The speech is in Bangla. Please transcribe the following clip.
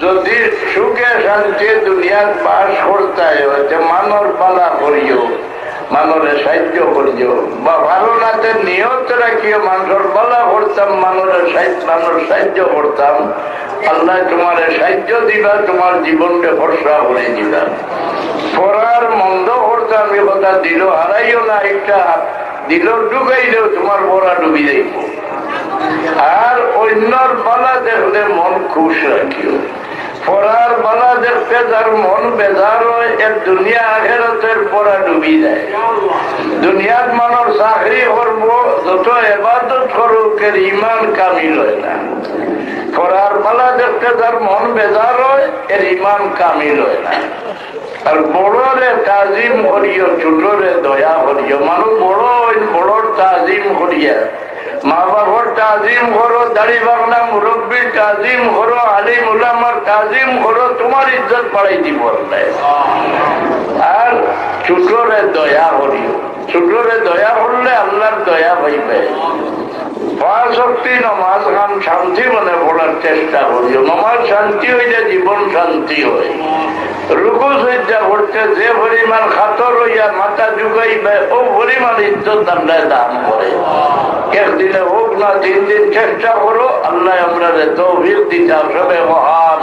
যদি সুখে শান্তি দুনিয়ার পাশ করতে হচ্ছে মানুষ পালা করিও, মানুষের সাহায্য করিও, বা ভালো নাতে নিয়ত রাখিও মানুষের পালা করতাম, মানুষের সাহায্য করতাম। আল্লাহ তোমার সাহায্য দিবা, তোমার জীবনকে ভরসা করে দিবা। পড়ার মন্দ করতাম এ কথা দিল হারাইও না, একটা দিল ডুবাইলেও তোমার পড়া ডুবি যাইব। আর অন্যর বালা দেখলে মন খুশ রাখিও। পড়ার বালা দেখতে যার মন বেজার হয়, এর দুনিয়া আখেরাতের পড়া ডুবি যায়। দুনিয়ার মানুষ চাকরি করবো, যত ইবাদত করুক, এর ইমান কামিল হয় না। পড়ার বালা দেখতে যার মন বেজার হয়, এর ইমান কামিল হয় না। আর বড়রে তাজিম করিও, ছোটরে দয়া করিও। মানুষ বড় বড়র তাজিম করিয়া, মা বাবার তাজিম করো, দাড়ি বাংলা মুরব্বীর তাজিম করো, আলিম উলামার তাজিম করো, তোমার ইজ্জত বাড়াই দিব। আর ছোটরে দয়া করিও, ছোটরে দয়া করলে আল্লাহর দয়া পাইবে। পাঁচ শক্তি নমাজ খান শান্তি মনে পড়ার চেষ্টা করিও। নমাজ শান্তি হইলে জীবন শান্তি হয়। রুকু সজ্জা করতে যে পরিমাণ খাতর হইয়া মাথা ঝুঁকাইবে, ও পরিমাণ ইজ্জত আল্লাহ দান করে। একদিনে হোক না 3 দিন চেষ্টা করো, আল্লাহ আমরা তৌফিক দিতে সবে মহান।